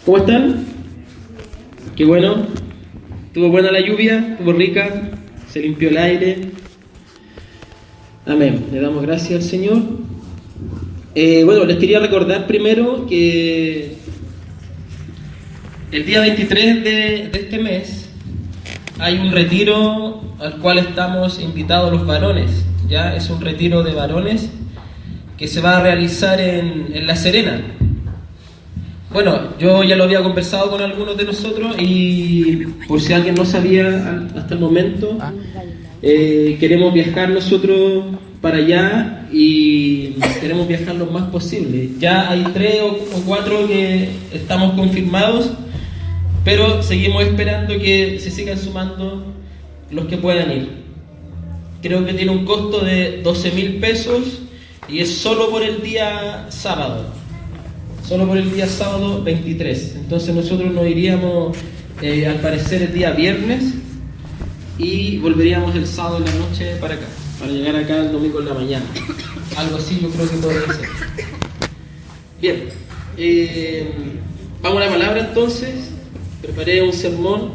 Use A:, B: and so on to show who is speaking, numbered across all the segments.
A: ¿Cómo están? Qué bueno. Estuvo buena la lluvia, estuvo rica, se limpió el aire. Amén. Le damos gracias al Señor. Bueno, les quería recordar primero que el día 23 de este mes hay un retiro al cual estamos invitados los varones. Ya es un retiro de varones que se va a realizar en La Serena. Bueno, yo ya lo había conversado con algunos de nosotros y por si alguien no sabía hasta el momento, queremos viajar nosotros para allá y queremos viajar lo más posible. Ya hay 3 o 4 que estamos confirmados, pero seguimos esperando que se sigan sumando los que puedan ir. Creo que tiene un costo de 12.000 pesos y es solo por el día sábado. Solo por el día sábado 23. Entonces nosotros nos iríamos al parecer el día viernes y volveríamos el sábado en la noche para acá, para llegar acá el domingo en la mañana. Algo así yo creo que podría ser. Bien, vamos a la palabra entonces. Preparé un sermón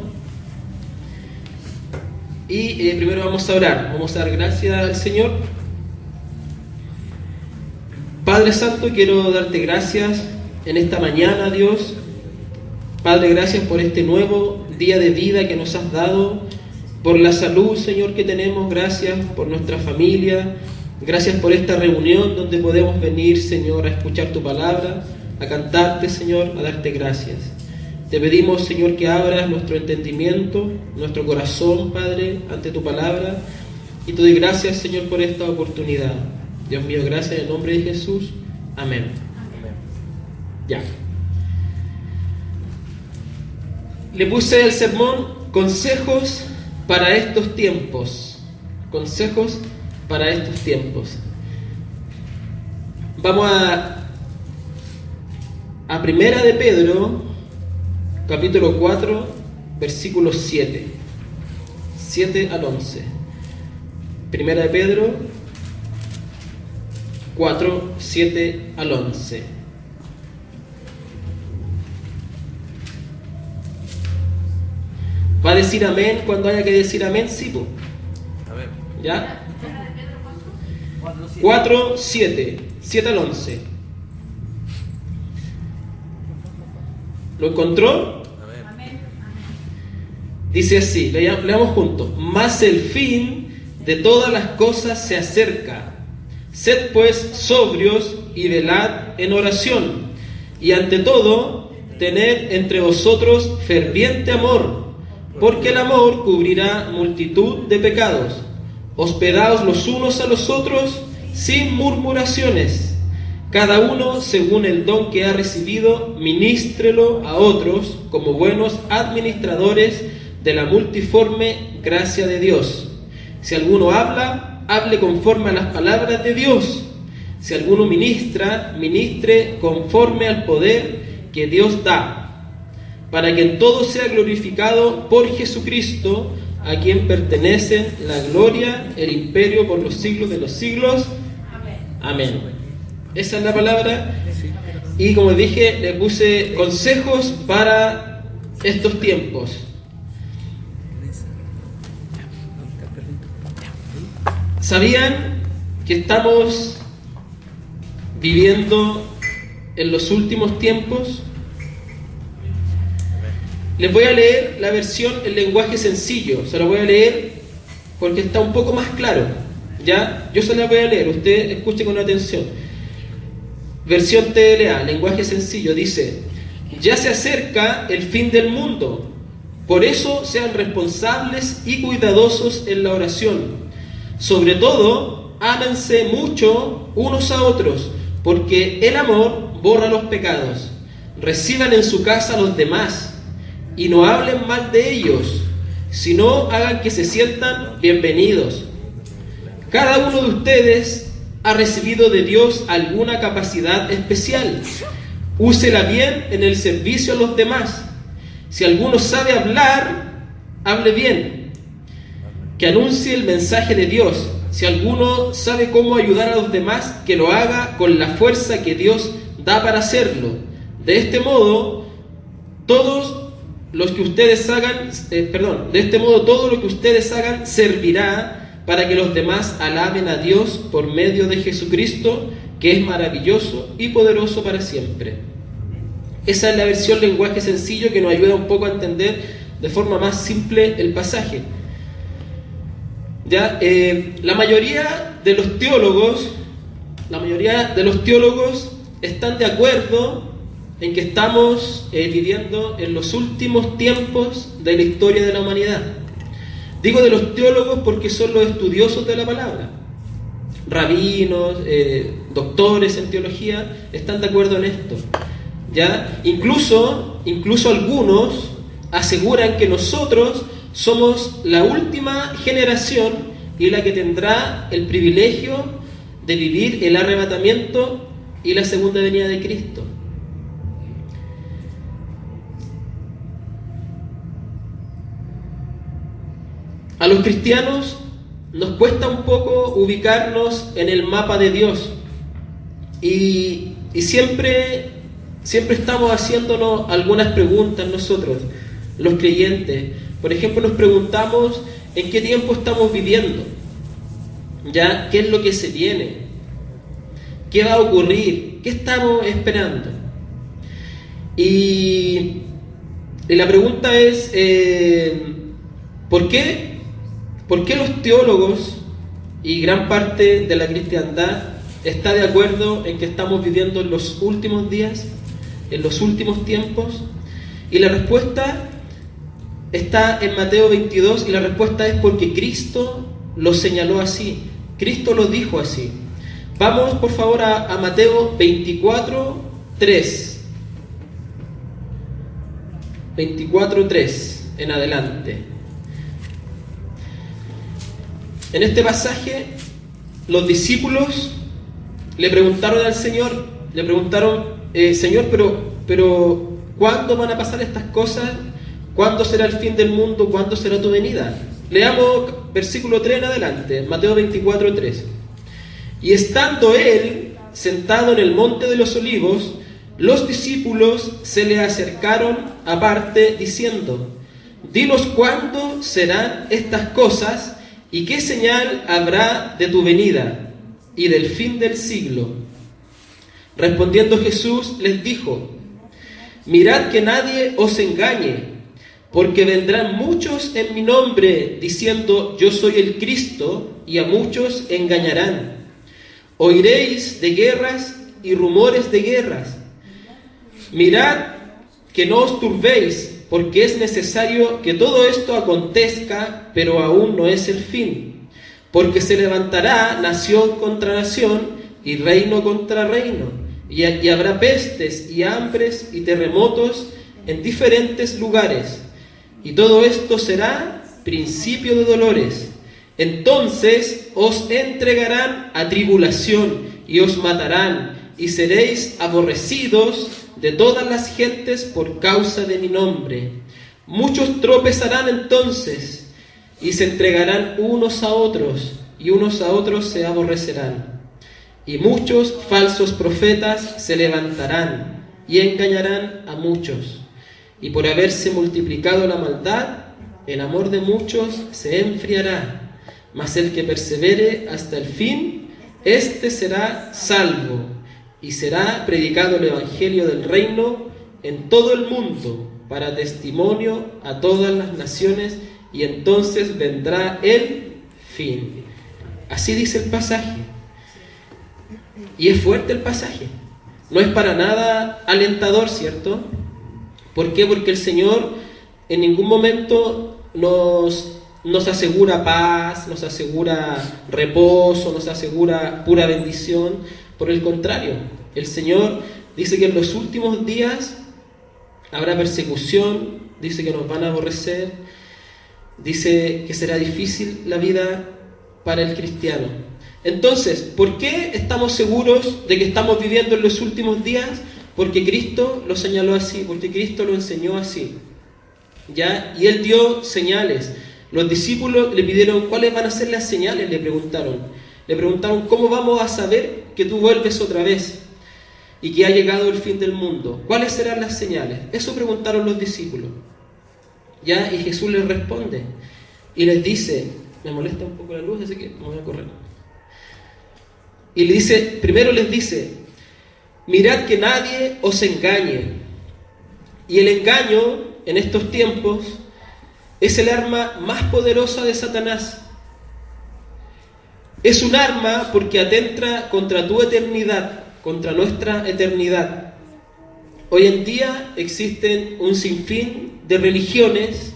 A: y primero vamos a orar. Vamos a dar gracias al Señor. Padre Santo, quiero darte gracias en esta mañana, Dios. Padre, gracias por este nuevo día de vida que nos has dado, por la salud, Señor, que tenemos. Gracias por nuestra familia. Gracias por esta reunión donde podemos venir, Señor, a escuchar tu palabra, a cantarte, Señor, a darte gracias. Te pedimos, Señor, que abras nuestro entendimiento, nuestro corazón, Padre, ante tu palabra. Y te doy gracias, Señor, por esta oportunidad. Dios mío, gracias en el nombre de Jesús. Amén. Ya. Le puse el sermón consejos para estos tiempos. Consejos para estos tiempos. Vamos a Primera de Pedro, capítulo 4, versículos 7. 7 al 11. Primera de Pedro 4, 7 al 11. ¿Va a decir amén cuando haya que decir amén? Sí, pues. ¿Ya? 4, 7. 7 al 11. ¿Lo encontró? Dice así, leamos juntos. Mas el fin de todas las cosas se acerca. Sed pues sobrios y velad en oración. Y ante todo, tened entre vosotros ferviente amor, porque el amor cubrirá multitud de pecados. Hospedaos los unos a los otros sin murmuraciones. Cada uno según el don que ha recibido, ministrelo a otros como buenos administradores de la multiforme gracia de Dios. Si alguno habla, hable conforme a las palabras de Dios. Si alguno ministra, ministre conforme al poder que Dios da, para que en todo sea glorificado por Jesucristo, a quien pertenecen la gloria, el imperio por los siglos de los siglos. Amén. Esa es la palabra. Y como dije, le puse consejos para estos tiempos. ¿Sabían que estamos viviendo en los últimos tiempos? Les voy a leer la versión en lenguaje sencillo. Se la voy a leer porque está un poco más claro. ¿Ya? Yo se la voy a leer. Usted escuche con atención. Versión TLA, lenguaje sencillo. Dice: ya se acerca el fin del mundo. Por eso sean responsables y cuidadosos en la oración. Sobre todo, ámense mucho unos a otros, porque el amor borra los pecados. Reciban en su casa a los demás y no hablen mal de ellos, sino hagan que se sientan bienvenidos. Cada uno de ustedes ha recibido de Dios alguna capacidad especial. Úsela bien en el servicio a los demás. Si alguno sabe hablar, hable bien, que anuncie el mensaje de Dios. Si alguno sabe cómo ayudar a los demás, que lo haga con la fuerza que Dios da para hacerlo. De este modo, todos los que ustedes hagan, de este modo todo lo que ustedes hagan servirá para que los demás alaben a Dios por medio de Jesucristo, que es maravilloso y poderoso para siempre. Esa es la versión lenguaje sencillo que nos ayuda un poco a entender de forma más simple el pasaje. ¿Ya? La mayoría de los teólogos están de acuerdo en que estamos viviendo en los últimos tiempos de la historia de la humanidad. Digo de los teólogos porque son los estudiosos de la palabra. Rabinos, doctores en teología están de acuerdo en esto. ¿Ya? Incluso algunos aseguran que nosotros somos la última generación y la que tendrá el privilegio de vivir el arrebatamiento y la segunda venida de Cristo. A los cristianos nos cuesta un poco ubicarnos en el mapa de Dios y siempre estamos haciéndonos algunas preguntas nosotros, los creyentes. Por ejemplo, nos preguntamos en qué tiempo estamos viviendo, ¿ya? ¿Qué es lo que se viene? ¿Qué va a ocurrir? ¿Qué estamos esperando? Y la pregunta es, ¿por qué los teólogos y gran parte de la cristiandad está de acuerdo en que estamos viviendo en los últimos días, en los últimos tiempos? Y la respuesta está en Mateo 22 y la respuesta es porque Cristo lo señaló así, Cristo lo dijo así. Vamos por favor a Mateo 24:3. 24:3 en adelante. En este pasaje los discípulos le preguntaron al Señor, Señor, pero ¿cuándo van a pasar estas cosas? ¿Cuándo será el fin del mundo? ¿Cuándo será tu venida? Leamos versículo 3 en adelante, Mateo 24:3. Y estando él sentado en el monte de los olivos, los discípulos se le acercaron aparte diciendo: dinos cuándo serán estas cosas y qué señal habrá de tu venida y del fin del siglo. Respondiendo Jesús les dijo: mirad que nadie os engañe, porque vendrán muchos en mi nombre diciendo yo soy el Cristo, y a muchos engañarán. Oiréis de guerras y rumores de guerras. Mirad que no os turbéis, porque es necesario que todo esto acontezca, pero aún no es el fin. Porque se levantará nación contra nación y reino contra reino, y habrá pestes y hambres y terremotos en diferentes lugares. Y todo esto será principio de dolores. Entonces os entregarán a tribulación y os matarán, y seréis aborrecidos de todas las gentes por causa de mi nombre. Muchos tropezarán entonces y se entregarán unos a otros, y unos a otros se aborrecerán. Y muchos falsos profetas se levantarán y engañarán a muchos. Y por haberse multiplicado la maldad, el amor de muchos se enfriará. Mas el que persevere hasta el fin, éste será salvo. Y será predicado el evangelio del reino en todo el mundo, para testimonio a todas las naciones, y entonces vendrá el fin. Así dice el pasaje. Y es fuerte el pasaje. No es para nada alentador, ¿cierto? ¿Por qué? Porque el Señor en ningún momento nos asegura paz, nos asegura reposo, nos asegura pura bendición. Por el contrario, el Señor dice que en los últimos días habrá persecución, dice que nos van a aborrecer, dice que será difícil la vida para el cristiano. Entonces, ¿por qué estamos seguros de que estamos viviendo en los últimos días? Porque Cristo lo señaló así, porque Cristo lo enseñó así, ¿ya? Y Él dio señales. Los discípulos le pidieron, ¿cuáles van a ser las señales? Le preguntaron, ¿cómo vamos a saber que tú vuelves otra vez? y que ha llegado el fin del mundo. ¿Cuáles serán las señales? Eso preguntaron los discípulos. ¿Ya? Y Jesús les responde y les dice, me molesta un poco la luz, así que me voy a correr. Y le dice, primero les dice, mirad que nadie os engañe. Y el engaño en estos tiempos es el arma más poderosa de Satanás. Es un arma porque atenta contra tu eternidad, contra nuestra eternidad. Hoy en día existen un sinfín de religiones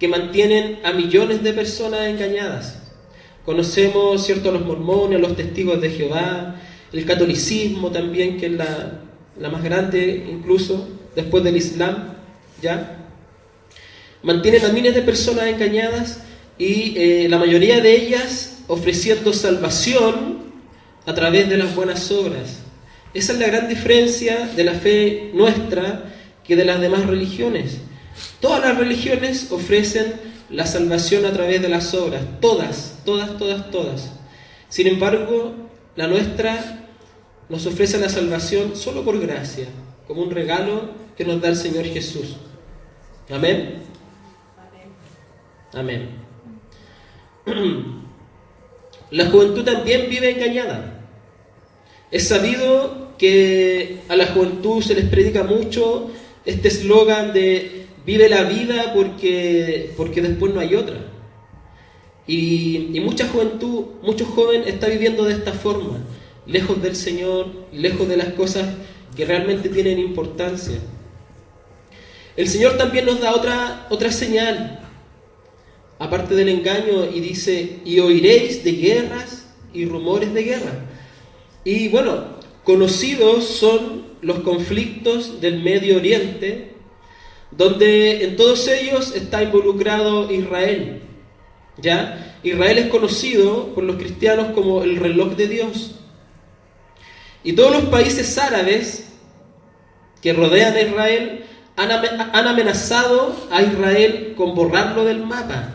A: que mantienen a millones de personas engañadas. Conocemos, ¿cierto?, a los mormones, a los testigos de Jehová, el catolicismo también, que es la más grande incluso, después del Islam, ¿ya? Mantienen a miles de personas engañadas y la mayoría de ellas ofreciendo salvación a través de las buenas obras. Esa es la gran diferencia de la fe nuestra que de las demás religiones. Todas las religiones ofrecen la salvación a través de las obras, todas. Sin embargo, la nuestra nos ofrece la salvación solo por gracia, como un regalo que nos da el Señor Jesús. Amén. Amén. La juventud también vive engañada. Es sabido que a la juventud se les predica mucho este eslogan de vive la vida porque después no hay otra. Y mucha juventud, mucho joven está viviendo de esta forma, lejos del Señor, lejos de las cosas que realmente tienen importancia. El Señor también nos da otra señal, aparte del engaño, y dice, y oiréis de guerras y rumores de guerra. Y bueno, conocidos son los conflictos del Medio Oriente, donde en todos ellos está involucrado Israel. ¿Ya? Israel es conocido por los cristianos como el reloj de Dios. Y todos los países árabes que rodean a Israel han amenazado a Israel con borrarlo del mapa.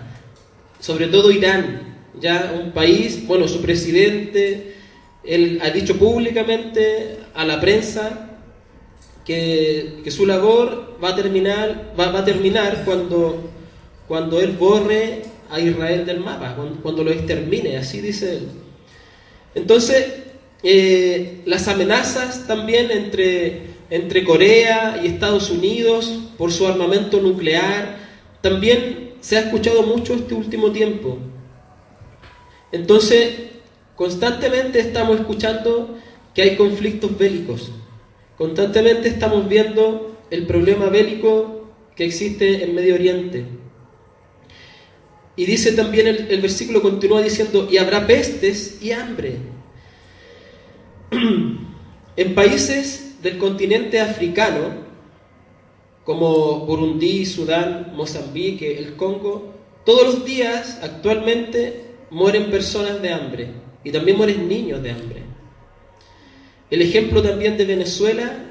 A: Sobre todo Irán, ya un país, bueno, su presidente, él ha dicho públicamente a la prensa que su labor va a terminar cuando él borre a Israel del mapa, cuando lo extermine, así dice él. Entonces, las amenazas también entre Corea y Estados Unidos por su armamento nuclear, también se ha escuchado mucho este último tiempo. Entonces, constantemente estamos escuchando que hay conflictos bélicos. Constantemente estamos viendo el problema bélico que existe en Medio Oriente. Y dice también, el versículo continúa diciendo, y habrá pestes y hambre. En países del continente africano, como Burundi, Sudán, Mozambique, el Congo, todos los días actualmente mueren personas de hambre y también mueren niños de hambre. El ejemplo también de Venezuela,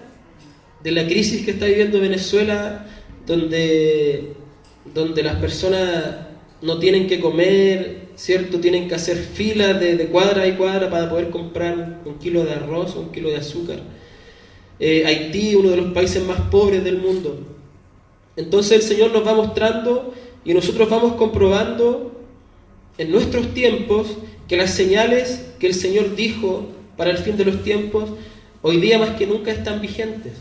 A: de la crisis que está viviendo Venezuela, donde las personas no tienen que comer, ¿cierto? Tienen que hacer filas de cuadra y cuadra para poder comprar un kilo de arroz o un kilo de azúcar. Haití, uno de los países más pobres del mundo. Entonces el Señor nos va mostrando y nosotros vamos comprobando en nuestros tiempos que las señales que el Señor dijo para el fin de los tiempos, hoy día más que nunca están vigentes.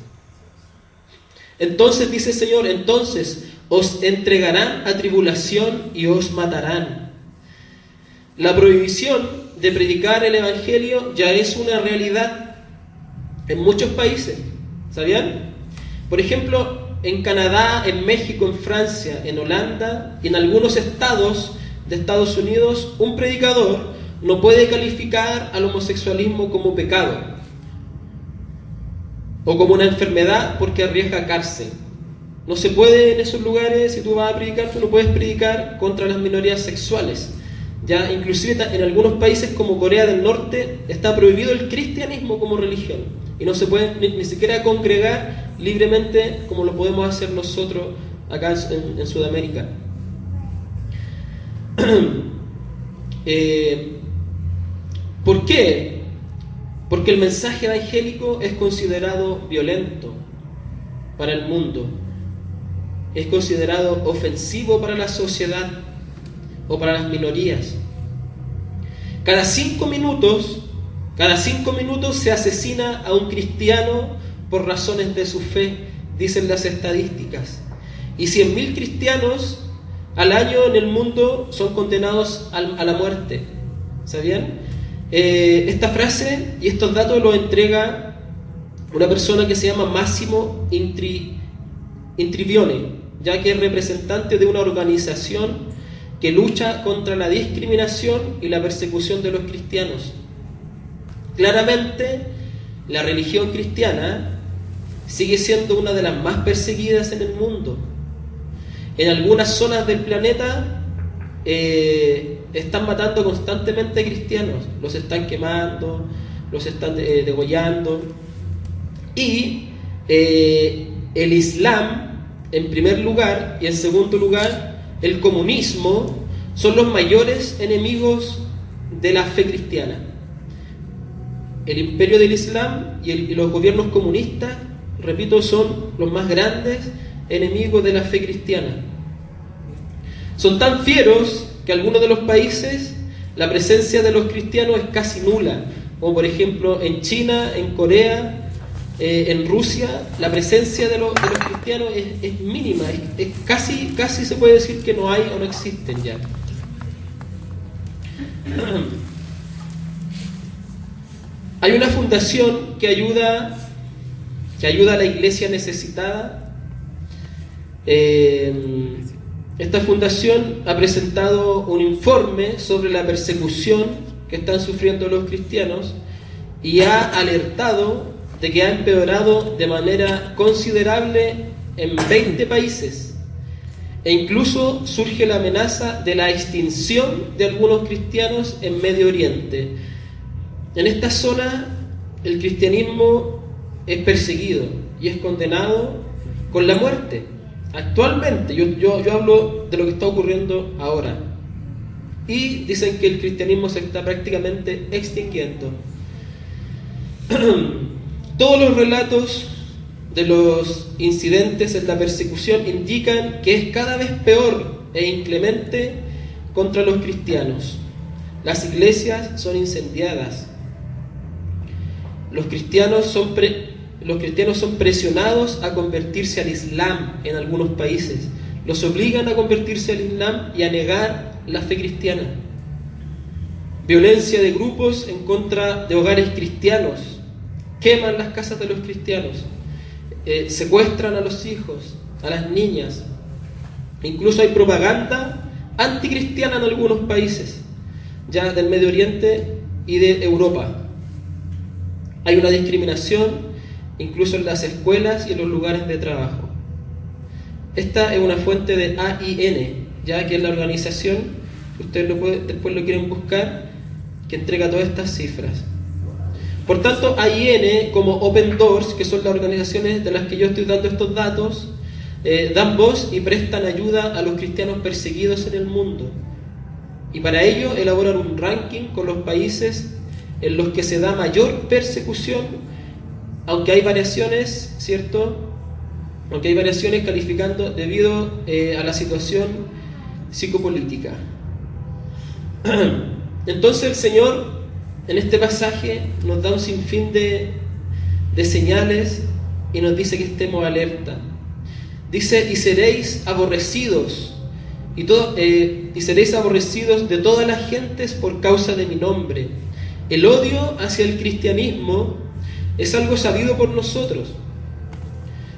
A: Entonces dice el Señor, entonces os entregarán a tribulación y os matarán. La prohibición de predicar el Evangelio ya es una realidad en muchos países, ¿sabían? Por ejemplo, en Canadá, en México, en Francia, en Holanda y en algunos estados de Estados Unidos, un predicador no puede calificar al homosexualismo como pecado o como una enfermedad porque arriesga cárcel. No se puede en esos lugares, si tú vas a predicar, tú no puedes predicar contra las minorías sexuales. Ya, inclusive en algunos países como Corea del Norte está prohibido el cristianismo como religión y no se puede ni siquiera congregar libremente como lo podemos hacer nosotros acá en Sudamérica. ¿Por qué? Porque el mensaje evangélico es considerado violento para el mundo, es considerado ofensivo para la sociedad o para las minorías. Cada 5 minutos se asesina a un cristiano por razones de su fe, dicen las estadísticas. Y 100.000 cristianos al año en el mundo son condenados a la muerte. ¿Sabían? Esta frase y estos datos los entrega una persona que se llama Massimo Intrivione, ya que es representante de una organización que lucha contra la discriminación y la persecución de los cristianos. Claramente, la religión cristiana sigue siendo una de las más perseguidas en el mundo. En algunas zonas del planeta están matando constantemente cristianos, los están quemando, los están degollando. Y el Islam, en primer lugar, y en segundo lugar, el comunismo, son los mayores enemigos de la fe cristiana. El imperio del Islam y los gobiernos comunistas, repito, son los más grandes enemigos de la fe cristiana. Son tan fieros que en algunos de los países la presencia de los cristianos es casi nula, como por ejemplo en China, en Corea, en Rusia. La presencia de los cristianos es mínima, es casi se puede decir que no hay o no existen ya. Hay una fundación que ayuda a la iglesia necesitada. Esta fundación ha presentado un informe sobre la persecución que están sufriendo los cristianos y ha alertado de que ha empeorado de manera considerable en 20 países, e incluso surge la amenaza de la extinción de algunos cristianos en Medio Oriente. En esta zona el cristianismo es perseguido y es condenado con la muerte. Actualmente, yo hablo de lo que está ocurriendo ahora. Y dicen que el cristianismo se está prácticamente extinguiendo. Todos los relatos de los incidentes en la persecución indican que es cada vez peor e inclemente contra los cristianos. Las iglesias son incendiadas. Los cristianos son presionados a convertirse al Islam en algunos países. Los obligan a convertirse al Islam y a negar la fe cristiana. Violencia de grupos en contra de hogares cristianos. Queman las casas de los cristianos. Secuestran a los hijos, a las niñas. Incluso hay propaganda anticristiana en algunos países, ya del Medio Oriente y de Europa. Hay una discriminación incluso en las escuelas y en los lugares de trabajo. Esta es una fuente de AIN, ya que es la organización, que ustedes después lo quieren buscar, que entrega todas estas cifras. Por tanto, AIN como Open Doors, que son las organizaciones de las que yo estoy dando estos datos, dan voz y prestan ayuda a los cristianos perseguidos en el mundo. Y para ello elaboran un ranking con los países en los que se da mayor persecución, aunque hay variaciones, ¿cierto? Aunque hay variaciones calificando debido a la situación psicopolítica. Entonces el Señor en este pasaje nos da un sinfín de señales y nos dice que estemos alerta. Dice, y seréis aborrecidos, y seréis aborrecidos de todas las gentes por causa de mi nombre. El odio hacia el cristianismo es algo sabido por nosotros.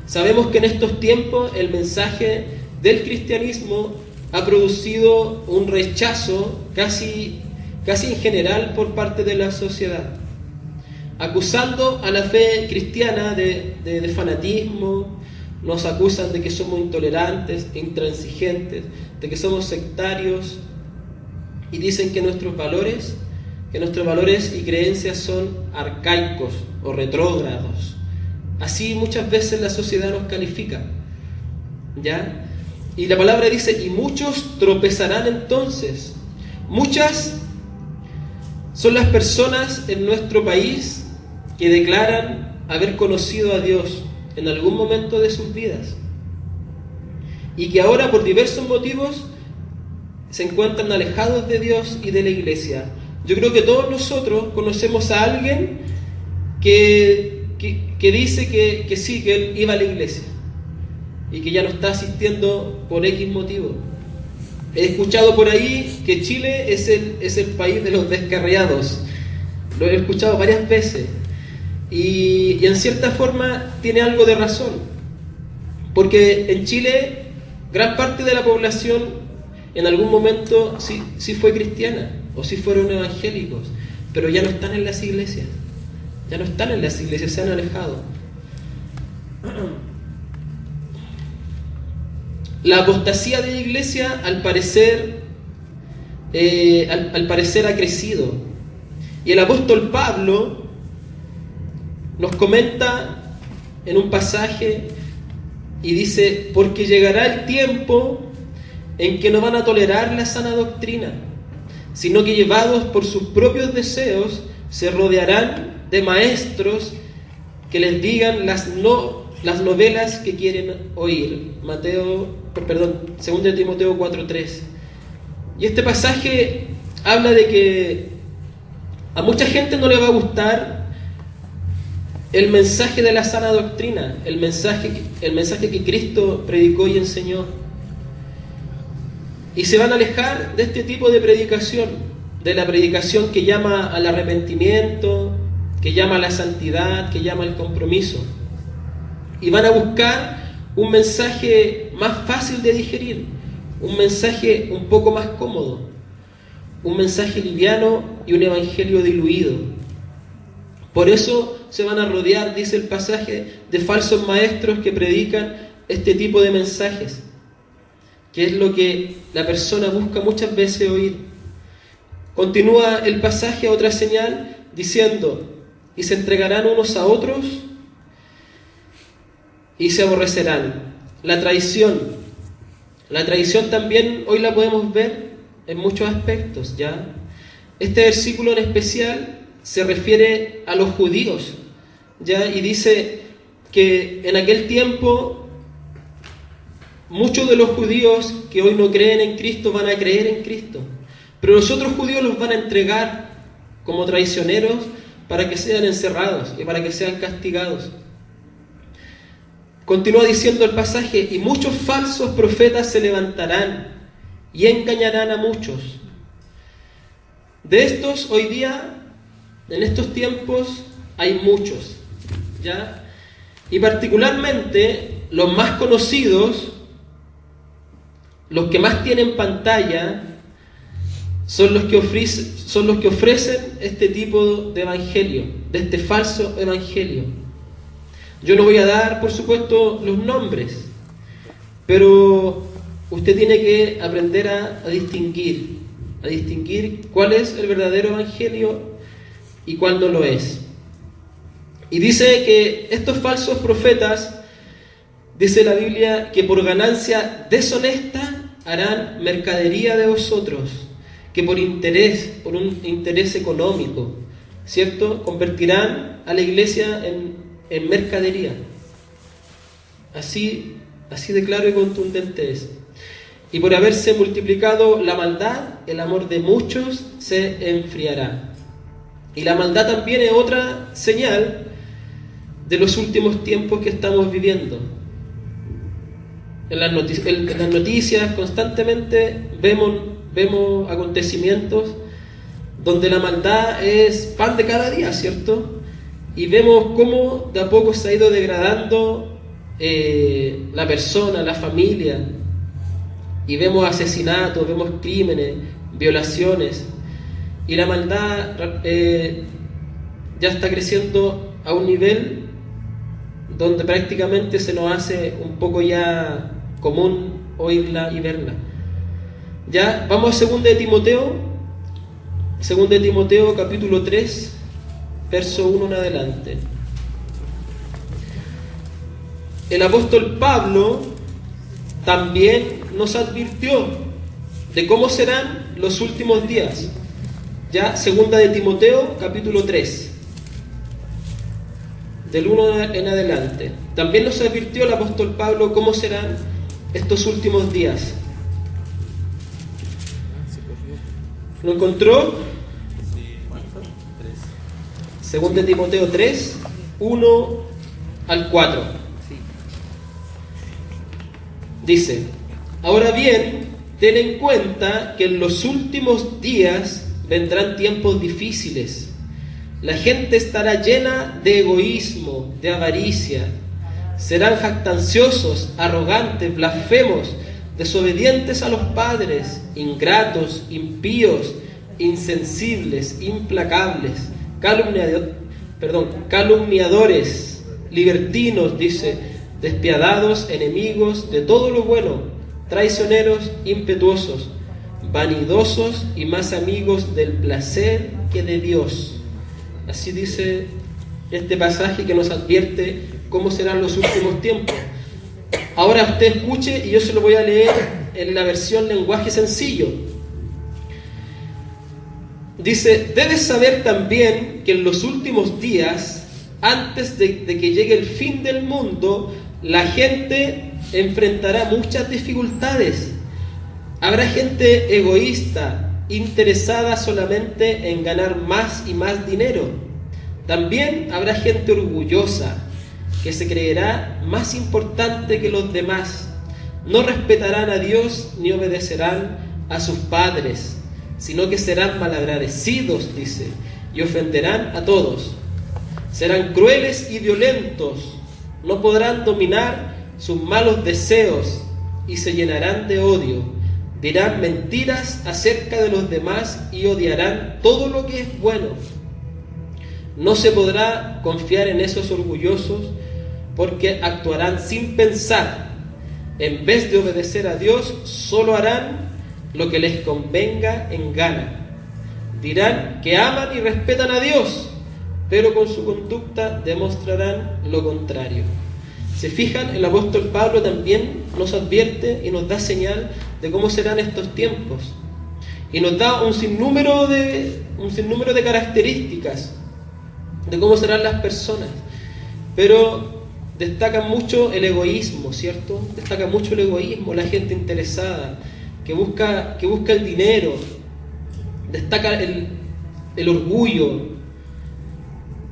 A: Sabemos que en estos tiempos el mensaje del cristianismo ha producido un rechazo casi en general por parte de la sociedad, acusando a la fe cristiana de fanatismo. Nos acusan de que somos intolerantes, intransigentes, de que somos sectarios, y dicen que nuestros valores y creencias son arcaicos o retrógrados. Así muchas veces la sociedad nos califica, ¿ya? Y la palabra dice, y muchos tropezarán entonces. Muchas son las personas en nuestro país que declaran haber conocido a Dios en algún momento de sus vidas y que ahora por diversos motivos se encuentran alejados de Dios y de la iglesia. Yo creo que todos nosotros conocemos a alguien que dice que sí, que él iba a la iglesia y que ya no está asistiendo por X motivo. He escuchado por ahí que Chile es el país de los descarriados. Lo he escuchado varias veces y en cierta forma tiene algo de razón, porque en Chile gran parte de la población en algún momento sí fue cristiana o sí fueron evangélicos, pero ya no están en las iglesias, se han alejado. La apostasía de la iglesia al parecer ha crecido, y el apóstol Pablo nos comenta en un pasaje y dice: porque llegará el tiempo en que no van a tolerar la sana doctrina, sino que llevados por sus propios deseos se rodearán de maestros que les digan las novelas que quieren oír. 2 Timoteo 4:3. Y este pasaje habla de que a mucha gente no le va a gustar el mensaje de la sana doctrina, el mensaje que Cristo predicó y enseñó. Y se van a alejar de este tipo de predicación, de la predicación que llama al arrepentimiento, que llama a la santidad, que llama al compromiso. Y van a buscar un mensaje más fácil de digerir, un mensaje un poco más cómodo, un mensaje liviano y un evangelio diluido. Por eso se van a rodear, dice el pasaje, de falsos maestros que predican este tipo de mensajes, que es lo que la persona busca muchas veces oír. Continúa el pasaje a otra señal diciendo: y se entregarán unos a otros y se aborrecerán. La traición también hoy la podemos ver en muchos aspectos, ¿ya? Este versículo en especial se refiere a los judíos, ¿ya? Y dice que en aquel tiempo muchos de los judíos que hoy no creen en Cristo van a creer en Cristo, pero los otros judíos los van a entregar como traicioneros para que sean encerrados y para que sean castigados. Continúa diciendo el pasaje: y muchos falsos profetas se levantarán y engañarán a muchos. De estos hoy día, en estos tiempos, hay muchos, ¿ya? Y particularmente los más conocidos, los que más tienen pantalla, son los que ofrecen este tipo de evangelio, de este falso evangelio. Yo no voy a dar, por supuesto, los nombres, pero usted tiene que aprender a distinguir cuál es el verdadero evangelio y cuál no lo es. Y dice que estos falsos profetas, dice la Biblia, que por ganancia deshonesta harán mercadería de vosotros, que por un interés económico, ¿cierto?, convertirán a la iglesia en mercadería. Así de claro y contundente es. Y por haberse multiplicado la maldad, el amor de muchos se enfriará. Y la maldad también es otra señal de los últimos tiempos que estamos viviendo. En las noticias constantemente vemos acontecimientos donde la maldad es pan de cada día, ¿cierto? Y vemos cómo de a poco se ha ido degradando la persona, la familia, y vemos asesinatos, vemos crímenes, violaciones, y la maldad ya está creciendo a un nivel donde prácticamente se nos hace un poco ya común oírla y verla. Ya vamos a 2 de Timoteo capítulo 3, verso 1 en adelante. El apóstol Pablo también nos advirtió de cómo serán los últimos días. Ya 2 de Timoteo capítulo 3. del 1 en adelante. También nos advirtió el apóstol Pablo cómo serán estos últimos días. ¿Lo encontró? 2 de Timoteo 3, 1 al 4. Dice: ahora bien, ten en cuenta que en los últimos días vendrán tiempos difíciles. La gente estará llena de egoísmo, de avaricia. Serán jactanciosos, arrogantes, blasfemos, desobedientes a los padres, ingratos, impíos, insensibles, implacables, calumniadores, libertinos, dice, despiadados, enemigos de todo lo bueno, traicioneros, impetuosos, vanidosos y más amigos del placer que de Dios. Así dice este pasaje que nos advierte cómo serán los últimos tiempos. Ahora usted escuche y yo se lo voy a leer en la versión lenguaje sencillo. Dice: debes saber también que en los últimos días, antes de que llegue el fin del mundo, la gente enfrentará muchas dificultades. Habrá gente egoísta, interesada solamente en ganar más y más dinero. También habrá gente orgullosa, que se creerá más importante que los demás. No respetarán a Dios ni obedecerán a sus padres, sino que serán malagradecidos, dice, y ofenderán a todos. Serán crueles y violentos, no podrán dominar sus malos deseos y se llenarán de odio. Dirán mentiras acerca de los demás y odiarán todo lo que es bueno. No se podrá confiar en esos orgullosos porque actuarán sin pensar. En vez de obedecer a Dios, solo harán lo que les convenga en gana. Dirán que aman y respetan a Dios, pero con su conducta demostrarán lo contrario. Se fijan, el apóstol Pablo también nos advierte y nos da señal de cómo serán estos tiempos. Y nos da un sinnúmero de características de cómo serán las personas. Pero destaca mucho el egoísmo, ¿cierto? Destaca mucho el egoísmo, la gente interesada, que busca el dinero. Destaca el orgullo.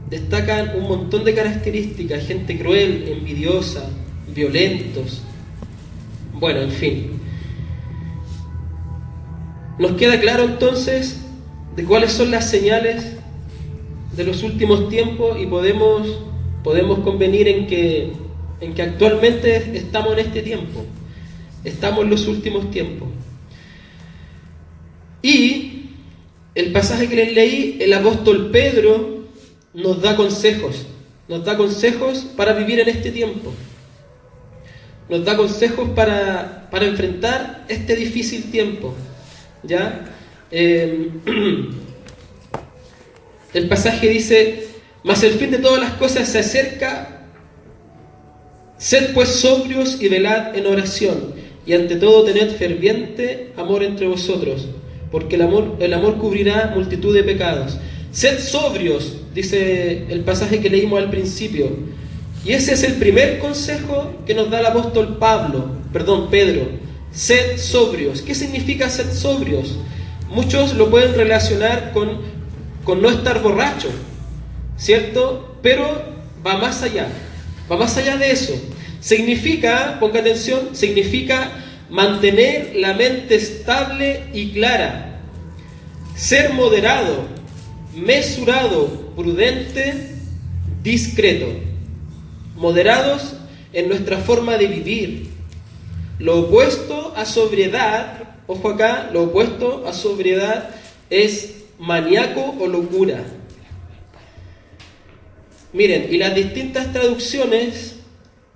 A: Destacan un montón de características, gente cruel, envidiosa, violentos. Bueno, en fin. Nos queda claro entonces de cuáles son las señales de los últimos tiempos y podemos convenir en que actualmente estamos en este tiempo. Estamos en los últimos tiempos. Y el pasaje que les leí, el apóstol Pedro nos da consejos para vivir en este tiempo. Nos da consejos para enfrentar este difícil tiempo. ¿Ya? El pasaje dice: mas el fin de todas las cosas se acerca, sed pues sobrios y velad en oración, y ante todo tened ferviente amor entre vosotros, porque el amor cubrirá multitud de pecados. Sed sobrios, dice el pasaje que leímos al principio. Y ese es el primer consejo que nos da el apóstol Pedro. Sed sobrios. ¿Qué significa sed sobrios? Muchos lo pueden relacionar con no estar borracho, ¿cierto? Pero va más allá de eso. Significa, ponga atención, significa mantener la mente estable y clara, ser moderado, mesurado, prudente, discreto, moderados en nuestra forma de vivir. Lo opuesto a sobriedad, ojo acá, lo opuesto a sobriedad es maníaco o locura. Miren, y las distintas traducciones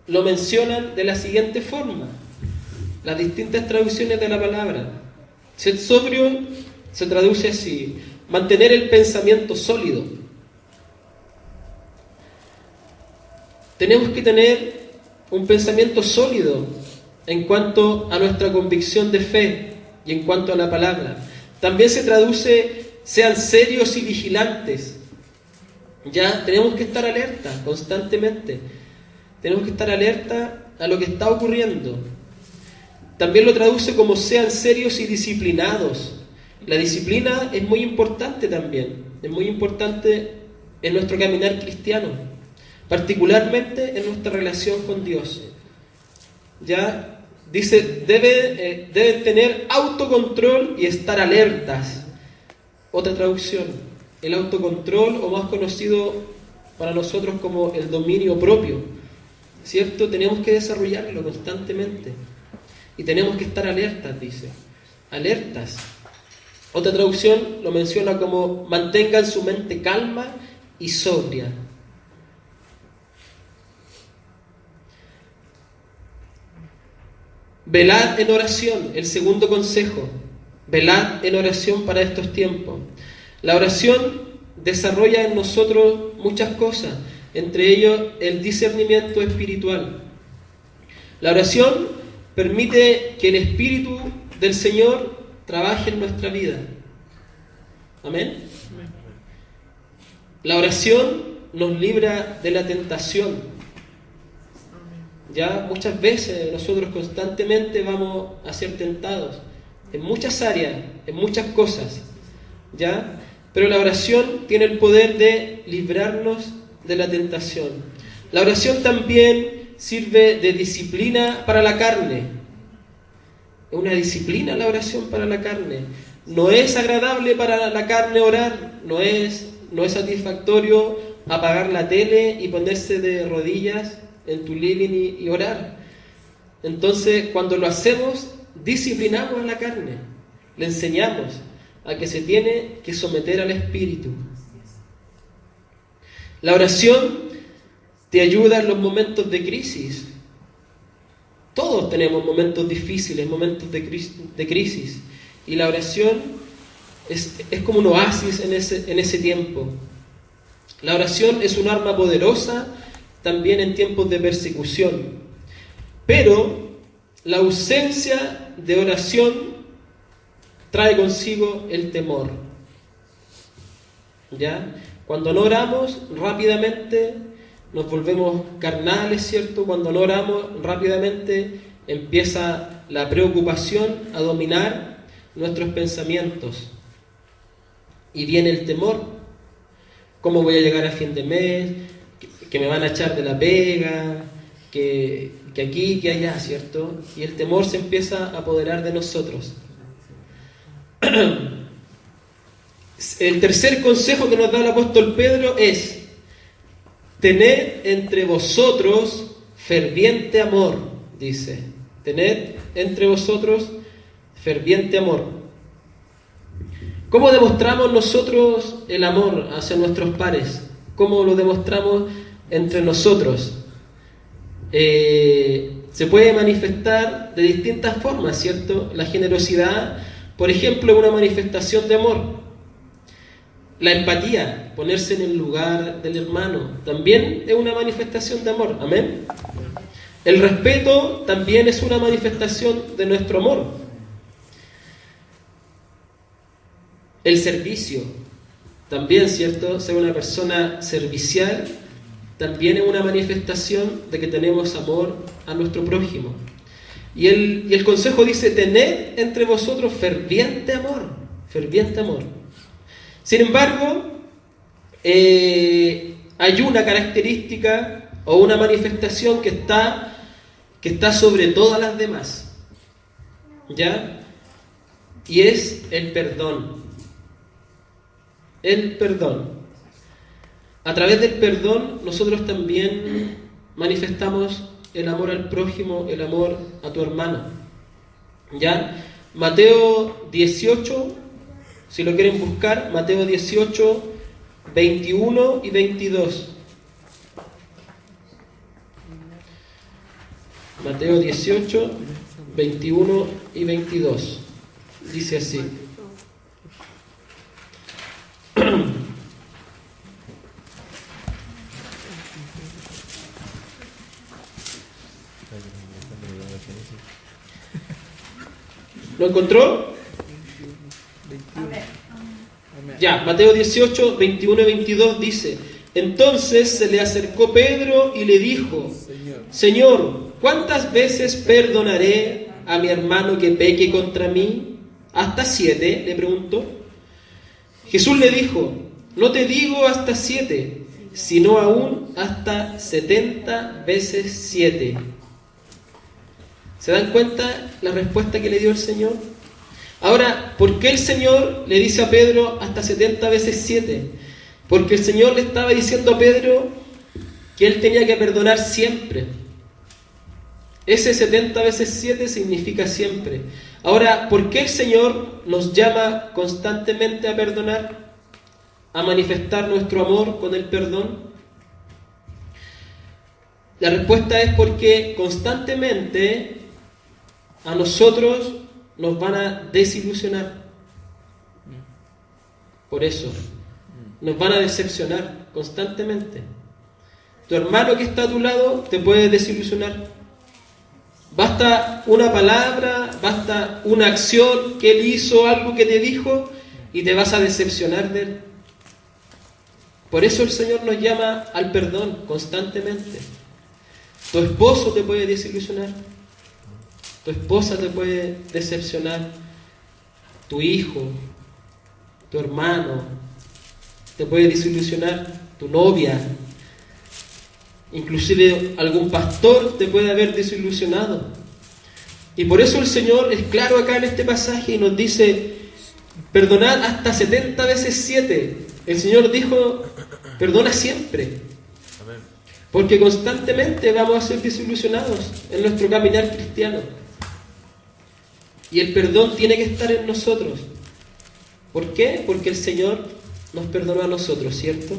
A: lo mencionan de la siguiente forma. Las distintas traducciones de la palabra. Ser sobrio se traduce así: mantener el pensamiento sólido. Tenemos que tener un pensamiento sólido en cuanto a nuestra convicción de fe y en cuanto a la palabra. También se traduce: sean serios y vigilantes. Ya tenemos que estar alerta constantemente. Tenemos que estar alerta a lo que está ocurriendo. También lo traduce como sean serios y disciplinados. La disciplina es muy importante también. Es muy importante en nuestro caminar cristiano, particularmente en nuestra relación con Dios. Ya dice, deben tener autocontrol y estar alertas. Otra traducción, el autocontrol, o más conocido para nosotros como el dominio propio, ¿cierto? Tenemos que desarrollarlo constantemente y tenemos que estar alertas, dice, alertas. Otra traducción lo menciona como mantengan su mente calma y sobria. Velad en oración, el segundo consejo. Velad en oración para estos tiempos. La oración desarrolla en nosotros muchas cosas, entre ellos el discernimiento espiritual. La oración permite que el Espíritu del Señor trabaje en nuestra vida. Amén. La oración nos libra de la tentación. Ya muchas veces nosotros constantemente vamos a ser tentados en muchas áreas, en muchas cosas, ¿ya? Pero la oración tiene el poder de librarnos de la tentación. La oración también sirve de disciplina para la carne. Es una disciplina la oración para la carne. No es agradable para la carne orar, no es satisfactorio apagar la tele y ponerse de rodillas en tu living y orar. Entonces, cuando lo hacemos, disciplinamos a la carne, le enseñamos a que se tiene que someter al Espíritu. La oración te ayuda en los momentos de crisis. Todos tenemos momentos difíciles, momentos de crisis, y la oración es como un oasis en ese tiempo. La oración es un arma poderosa también en tiempos de persecución, pero la ausencia de oración trae consigo el temor. ¿Ya? Cuando no oramos, rápidamente nos volvemos carnales, ¿cierto? Cuando no oramos, rápidamente empieza la preocupación a dominar nuestros pensamientos. Y viene el temor. ¿Cómo voy a llegar a fin de mes? Que me van a echar de la pega, que aquí, que allá, ¿cierto? Y el temor se empieza a apoderar de nosotros. El tercer consejo que nos da el apóstol Pedro es: tened entre vosotros ferviente amor, dice. Tened entre vosotros ferviente amor. ¿Cómo demostramos nosotros el amor hacia nuestros pares? ¿Cómo lo demostramos entre nosotros? Se puede manifestar de distintas formas, ¿cierto? La generosidad, por ejemplo, es una manifestación de amor. La empatía, ponerse en el lugar del hermano, también es una manifestación de amor. Amén. El respeto también es una manifestación de nuestro amor. El servicio, también, ¿cierto? Ser una persona servicial también es una manifestación de que tenemos amor a nuestro prójimo. Y el consejo dice: tened entre vosotros ferviente amor, ferviente amor. Sin embargo, hay una característica o una manifestación que está sobre todas las demás, ¿ya? Y es el perdón. El perdón. A través del perdón nosotros también manifestamos el amor al prójimo, el amor a tu hermano. ¿Ya? Mateo 18, si lo quieren buscar, Mateo 18, 21 y 22. Mateo 18, 21 y 22. Dice así. ¿Lo encontró? Ya, Mateo 18, 21 y 22 dice: Entonces se le acercó Pedro y le dijo: Señor, ¿cuántas veces perdonaré a mi hermano que peque contra mí? ¿Hasta 7? Le preguntó. Jesús le dijo: no te digo hasta 7, sino aún hasta 70 veces 7. ¿Se dan cuenta la respuesta que le dio el Señor? Ahora, ¿por qué el Señor le dice a Pedro hasta 70 veces 7? Porque el Señor le estaba diciendo a Pedro que él tenía que perdonar siempre. Ese 70 veces 7 significa siempre. Ahora, ¿por qué el Señor nos llama constantemente a perdonar? A manifestar nuestro amor con el perdón. La respuesta es porque constantemente a nosotros nos van a desilusionar. Por eso, nos van a decepcionar constantemente. Tu hermano que está a tu lado te puede desilusionar. Basta una palabra, basta una acción que él hizo, algo que te dijo, y te vas a decepcionar de él. Por eso el Señor nos llama al perdón constantemente. Tu esposo te puede desilusionar. Tu esposa te puede decepcionar. Tu hijo, tu hermano, te puede desilusionar. Tu novia. Inclusive algún pastor te puede haber desilusionado. Y por eso el Señor es claro acá en este pasaje y nos dice: perdonad hasta 70 veces 7. El Señor dijo: perdona siempre. Porque constantemente vamos a ser desilusionados en nuestro caminar cristiano. Y el perdón tiene que estar en nosotros. ¿Por qué? Porque el Señor nos perdonó a nosotros, ¿cierto?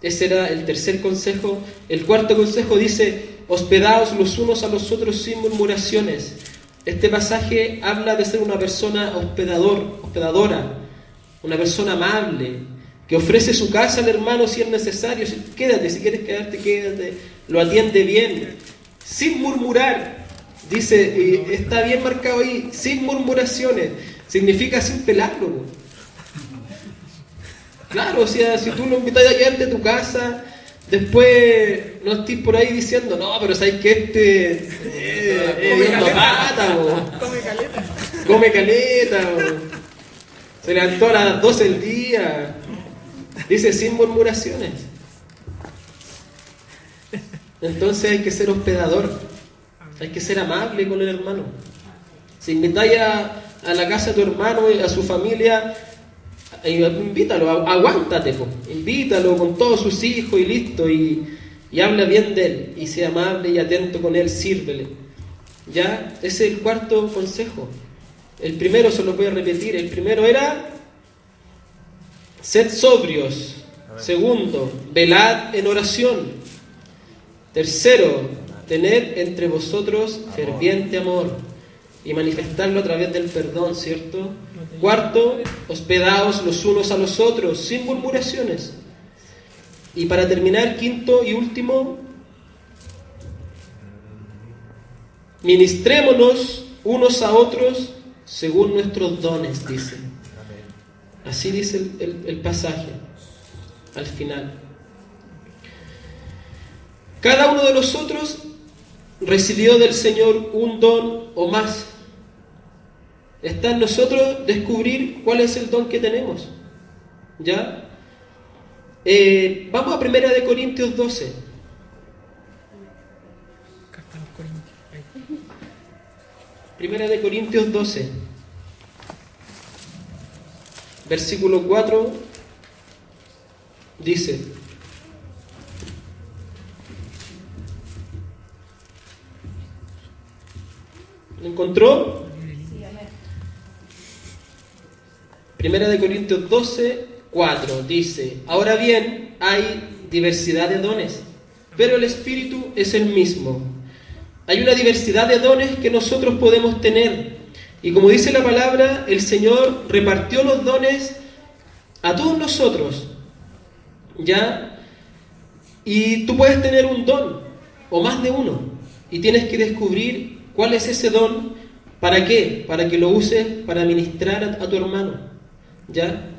A: Ese era el tercer consejo. El cuarto consejo dice: hospedaos los unos a los otros sin murmuraciones. Este pasaje habla de ser una persona hospedadora, una persona amable, que ofrece su casa al hermano si es necesario. Quédate, si quieres quedarte, quédate. Lo atiende bien, sin murmurar. Dice, y está bien marcado ahí, sin murmuraciones. Significa sin pelarlo. Claro, o sea, si tú lo invitas a quedarte a tu casa, después no estés por ahí diciendo: no, pero sabes que come caleta, se levantó a las 12 del día. Dice sin murmuraciones. Entonces hay que ser hospedador, hay que ser amable con el hermano. Si invitáis a la casa de tu hermano, a su familia, invítalo, aguántate, invítalo con todos sus hijos y listo, y habla bien de él, y sea amable y atento con él, sírvele. Ya, ese es el cuarto consejo. El primero se lo voy a repetir. El primero era: sed sobrios. Segundo, velad en oración. Tercero, tened entre vosotros ferviente amor y manifestarlo a través del perdón, ¿cierto? Cuarto, hospedaos los unos a los otros sin murmuraciones. Y para terminar, quinto y último, ministrémonos unos a otros según nuestros dones, dice. Así dice el pasaje al final. Cada uno de nosotros recibió del Señor un don o más. Está en nosotros descubrir cuál es el don que tenemos. ¿Ya? Vamos a 1 Corintios 12. Primera de Corintios 12, versículo 4, dice: ¿lo encontró? Primera de Corintios 12, 4, dice: ahora bien, hay diversidad de dones, pero el Espíritu es el mismo. Hay una diversidad de dones que nosotros podemos tener. Y como dice la palabra, el Señor repartió los dones a todos nosotros. ¿Ya? Y tú puedes tener un don, o más de uno. Y tienes que descubrir cuál es ese don ¿Para qué? Para que lo uses para ministrar a tu hermano, ¿ya?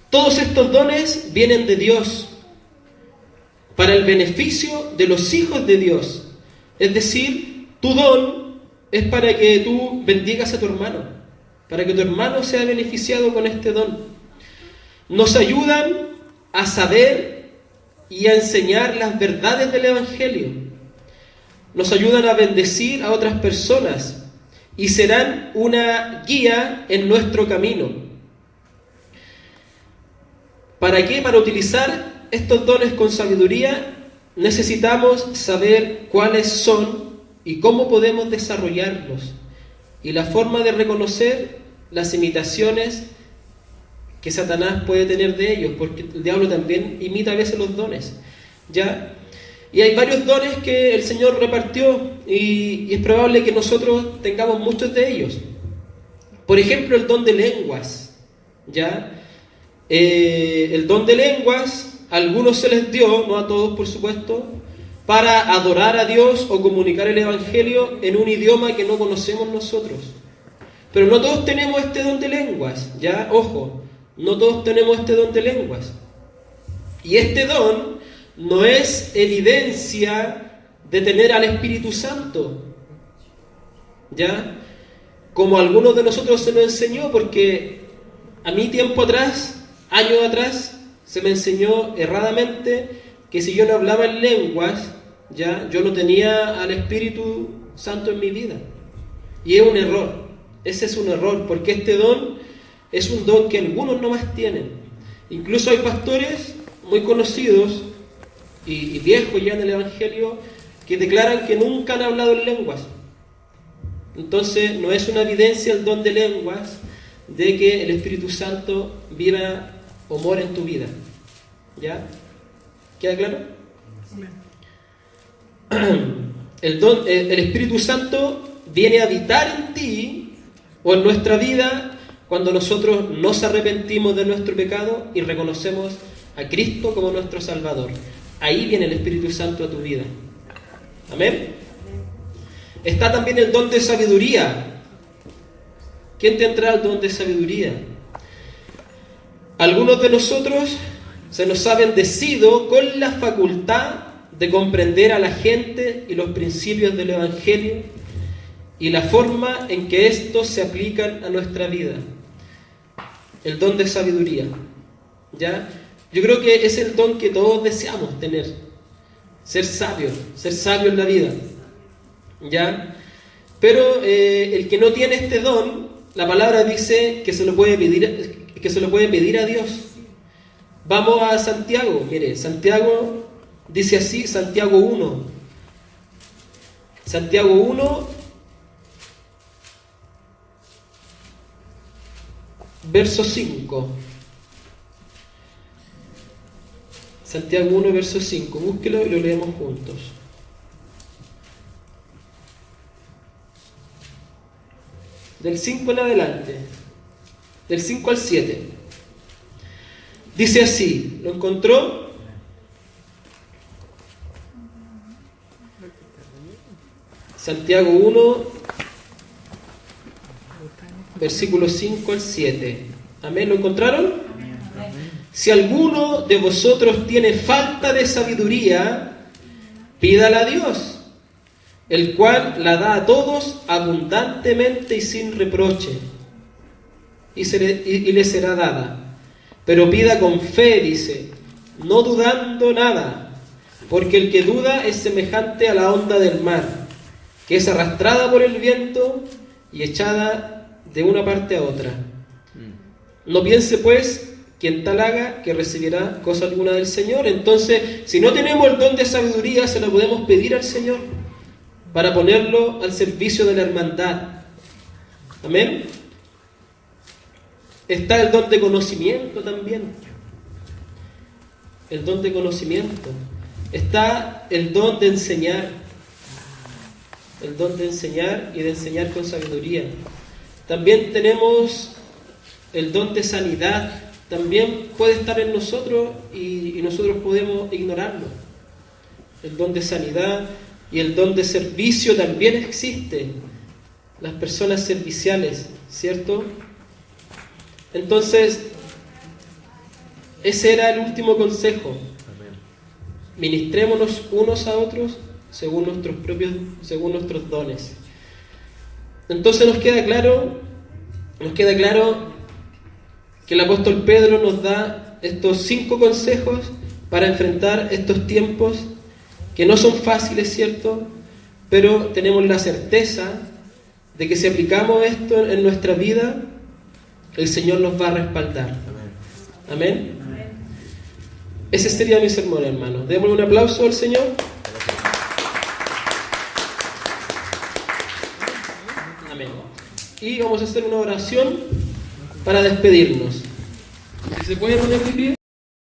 A: Todos estos dones vienen de Dios para el beneficio de los hijos de Dios. Es decir, tu don es para que tú bendigas a tu hermano, para que tu hermano sea beneficiado con este don. Nos ayudan a saber y a enseñar las verdades del Evangelio. Nos ayudan a bendecir a otras personas y serán una guía en nuestro camino. ¿Para qué? Para utilizar estos dones con sabiduría necesitamos saber cuáles son y cómo podemos desarrollarlos, y la forma de reconocer las imitaciones que Satanás puede tener de ellos, porque el diablo también imita a veces los dones, ¿ya? Y hay varios dones que el Señor repartió y es probable que nosotros tengamos muchos de ellos. Por ejemplo, el don de lenguas, ¿ya? El don de lenguas, a algunos se les dio, no a todos por supuesto, para adorar a Dios o comunicar el Evangelio en un idioma que no conocemos nosotros. Pero no todos tenemos este don de lenguas, ¿ya? Ojo, no todos tenemos este don de lenguas. Y este don no es evidencia de tener al Espíritu Santo, ¿ya? Como a algunos de nosotros se nos enseñó, porque a mí tiempo atrás, años atrás, se me enseñó erradamente que si yo no hablaba en lenguas, ¿ya? Yo no tenía al Espíritu Santo en mi vida. Y es un error, ese es un error, porque este don es un don que algunos no más tienen. Incluso hay pastores muy conocidos y viejos ya en el Evangelio que declaran que nunca han hablado en lenguas. Entonces no es una evidencia el don de lenguas de que el Espíritu Santo viva o mora en tu vida. ¿Ya? ¿Queda claro? El Espíritu Santo viene a habitar en ti o en nuestra vida cuando nosotros nos arrepentimos de nuestro pecado y reconocemos a Cristo como nuestro Salvador. Ahí viene el Espíritu Santo a tu vida. Amén. Está también el don de sabiduría. ¿Quién tendrá el don de sabiduría? Algunos de nosotros se nos ha bendecido con la facultad de comprender a la gente y los principios del Evangelio y la forma en que estos se aplican a nuestra vida. El don de sabiduría, ¿ya? Yo creo que es el don que todos deseamos tener, ser sabio en la vida, ¿ya? Pero el que no tiene este don, la palabra dice que se lo puede pedir a Dios. Vamos a Santiago, mire, Santiago dice así, Santiago 1, verso 5. Santiago 1, verso 5. Búsquelo y lo leemos juntos. Del 5 en adelante. Del 5 al 7. Dice así. ¿Lo encontró? Santiago 1, versículos 5 al 7. Amén. ¿Lo encontraron? Si alguno de vosotros tiene falta de sabiduría, pídala a Dios, el cual la da a todos abundantemente y sin reproche, y le será dada. Pero pida con fe, dice, no dudando nada, porque el que duda es semejante a la onda del mar, que es arrastrada por el viento y echada de una parte a otra. No piense pues quien tal haga que recibirá cosa alguna del Señor. Entonces, si no tenemos el don de sabiduría, se lo podemos pedir al Señor para ponerlo al servicio de la hermandad. Amén. Está el don de conocimiento también. El don de conocimiento. Está el don de enseñar. El don de enseñar y de enseñar con sabiduría. También tenemos el don de sanidad. También puede estar en nosotros y nosotros podemos ignorarlo. El don de sanidad y el don de servicio también existe. las personas serviciales, ¿cierto? Entonces, ese era el último consejo. Ministrémonos unos a otros según nuestros dones. Entonces nos queda claro que el apóstol Pedro nos da estos 5 consejos para enfrentar estos tiempos que no son fáciles, ¿cierto? Pero tenemos la certeza de que si aplicamos esto en nuestra vida, el Señor nos va a respaldar. Amén. Ese sería mi sermón, hermanos. Démosle un aplauso al Señor. Amén. Y vamos a hacer una oración para despedirnos. Si se puede poner de pie.